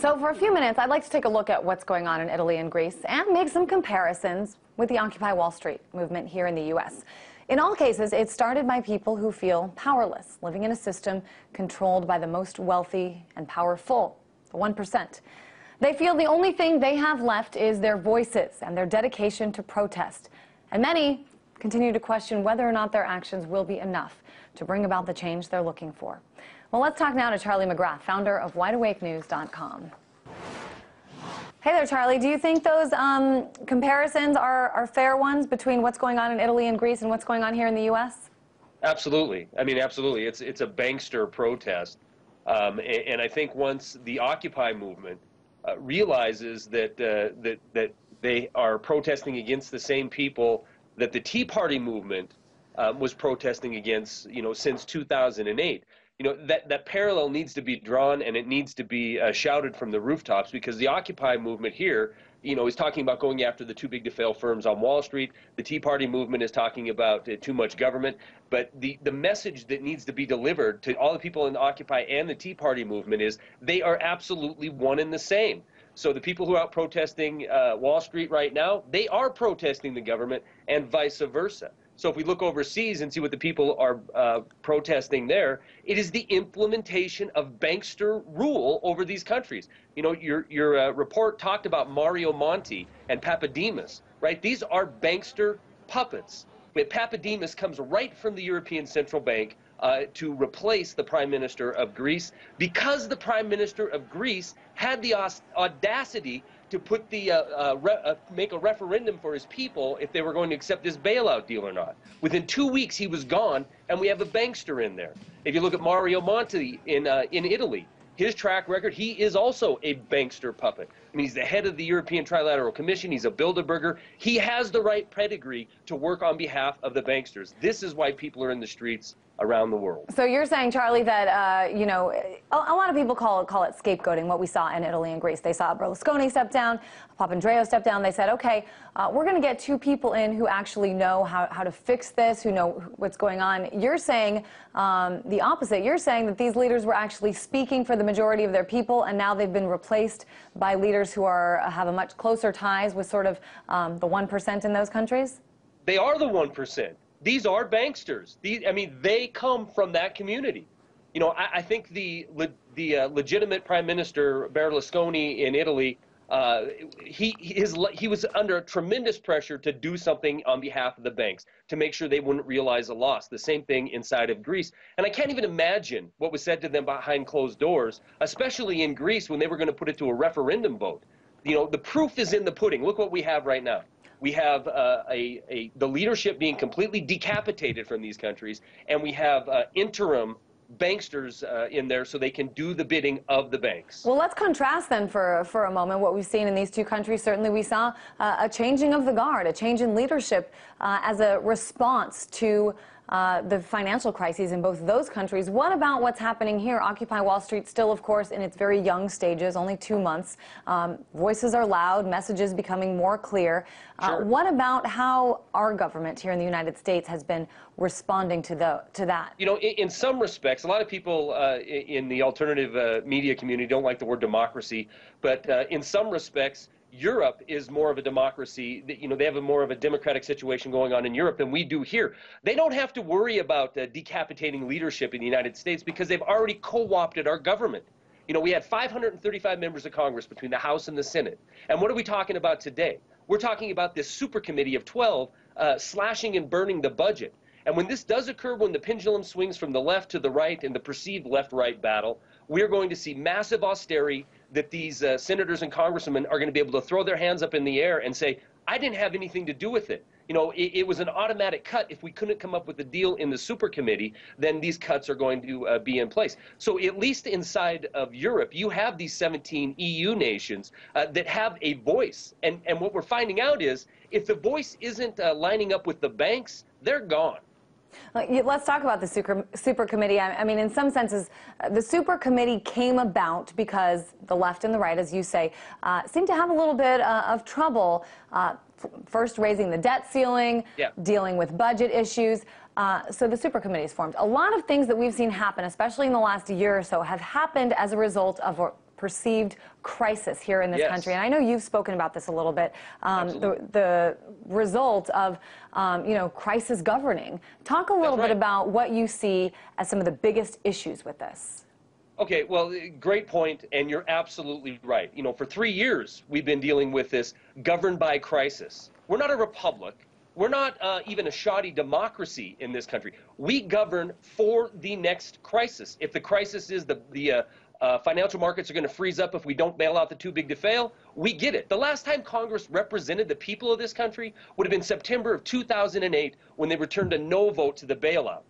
So for a few minutes, I'd like to take a look at what's going on in Italy and Greece and make some comparisons with the Occupy Wall Street movement here in the U.S. In all cases, it started by people who feel powerless, living in a system controlled by the most wealthy and powerful, the 1%. They feel the only thing they have left is their voices and their dedication to protest. And many continue to question whether or not their actions will be enough to bring about the change they're looking for. Well, let's talk now to Charlie McGrath, founder of WideAwakeNews.com. Hey there, Charlie. Do you think those comparisons are fair ones between what's going on in Italy and Greece and what's going on here in the U.S.? Absolutely. I mean, absolutely. It's a bankster protest. And I think once the Occupy movement realizes that, that they are protesting against the same people that the Tea Party movement was protesting against, since 2008. That parallel needs to be drawn, and it needs to be shouted from the rooftops, because the Occupy movement here, is talking about going after the too big to fail firms on Wall Street. The Tea Party movement is talking about too much government. But the message that needs to be delivered to all the people in the Occupy and the Tea Party movement is they are absolutely one and the same. So the people who are out protesting Wall Street right now, they are protesting the government, and vice versa. So if we look overseas and see what the people are protesting there, it is the implementation of bankster rule over these countries. Your report talked about Mario Monti and Papademos, right? These are bankster puppets. Papademos comes right from the European Central Bank to replace the Prime Minister of Greece, because the Prime Minister of Greece had the audacity to put the make a referendum for his people if they were going to accept this bailout deal or not. Within 2 weeks, he was gone, and we have a bankster in there. If you look at Mario Monti in Italy, his track record, he is also a bankster puppet. I mean, he's the head of the European Trilateral Commission. He's a Bilderberger. He has the right pedigree to work on behalf of the banksters. This is why people are in the streets around the world. So you're saying, Charlie, that, a lot of people call it scapegoating, what we saw in Italy and Greece. They saw Berlusconi step down, Papandreou step down. They said, okay, we're going to get two people in who actually know how to fix this, who know what's going on. You're saying the opposite. You're saying that these leaders were actually speaking for the majority of their people, and now they've been replaced by leaders who have a much closer ties with sort of the 1% in those countries? They are the 1%. These are banksters. They come from that community. I think the legitimate Prime Minister Berlusconi in Italy, he was under tremendous pressure to do something on behalf of the banks to make sure they wouldn't realize a loss. The same thing inside of Greece. And I can't even imagine what was said to them behind closed doors, especially in Greece when they were going to put it to a referendum vote. The proof is in the pudding. Look what we have right now. We have the leadership being completely decapitated from these countries, and we have interim banksters in there so they can do the bidding of the banks. Well, let's contrast then for a moment what we've seen in these two countries. Certainly we saw a changing of the guard, a change in leadership as a response to the financial crises in both of those countries. What about what's happening here? Occupy Wall Street still, of course, in its very young stages, only 2 months. Voices are loud, messages becoming more clear. Sure. What about how our government here in the United States has been responding to that? In some respects, a lot of people in the alternative media community don't like the word democracy, but in some respects, Europe is more of a democracy. They have more of a democratic situation going on in Europe than we do here. They don't have to worry about decapitating leadership in the United States because they've already co-opted our government. We had 535 members of Congress between the House and the Senate. And what are we talking about today? We're talking about this super committee of 12 slashing and burning the budget. And when this does occur, when the pendulum swings from the left to the right in the perceived left-right battle, we're going to see massive austerity that these senators and congressmen are going to be able to throw their hands up in the air and say, I didn't have anything to do with it. It was an automatic cut. If we couldn't come up with a deal in the super committee, then these cuts are going to be in place. So at least inside of Europe, you have these 17 EU nations that have a voice. And what we're finding out is if the voice isn't lining up with the banks, they're gone. Let's talk about the super committee. I mean, in some senses, the super committee came about because the left and the right, as you say, seem to have a little bit of trouble first raising the debt ceiling, dealing with budget issues. So the super committee is formed. A lot of things that we've seen happen, especially in the last year or so, have happened as a result of perceived crisis here in this Yes. country. And I know you've spoken about this a little bit, the result of, crisis governing. Talk a little bit about what you see as some of the biggest issues with this. Okay, well, great point, and you're absolutely right. For 3 years, we've been dealing with this governed by crisis. We're not a republic. We're not even a shoddy democracy in this country. We govern for the next crisis. If the crisis is the financial markets are going to freeze up if we don't bail out the too big to fail, we get it. The last time Congress represented the people of this country would have been September of 2008 when they returned a no vote to the bailout.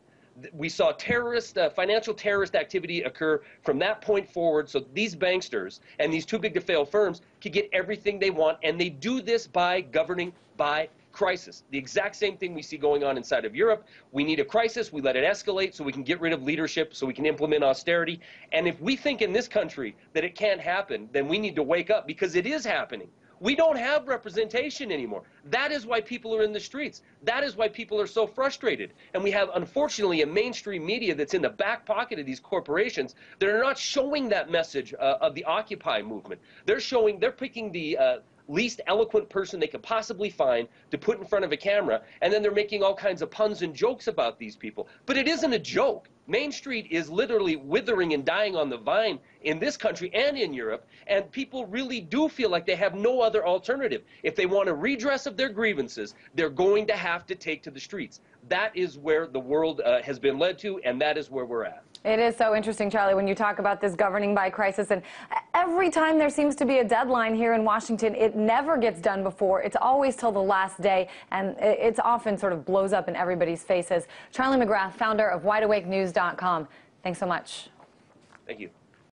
We saw financial terrorist activity occur from that point forward, so these banksters and these too big to fail firms can get everything they want, and they do this by governing by crisis. The exact same thing we see going on inside of Europe. We need a crisis, we let it escalate so we can get rid of leadership, so we can implement austerity. And if we think in this country that it can't happen, then we need to wake up, because it is happening. We don't have representation anymore. That is why people are in the streets. That is why people are so frustrated. And we have, unfortunately, a mainstream media that's in the back pocket of these corporations that are not showing that message of the Occupy movement. They're picking the least eloquent person they could possibly find to put in front of a camera, and then they're making all kinds of puns and jokes about these people. But it isn't a joke. Main Street is literally withering and dying on the vine in this country and in Europe, and people really do feel like they have no other alternative. If they want a redress of their grievances, they're going to have to take to the streets. That is where the world has been led to, and that is where we're at. It is so interesting, Charlie, when you talk about this governing by crisis. And every time there seems to be a deadline here in Washington, it never gets done before. It's always till the last day, and it's often sort of blows up in everybody's faces. Charlie McGrath, founder of WideAwakeNews.com. Thanks so much. Thank you.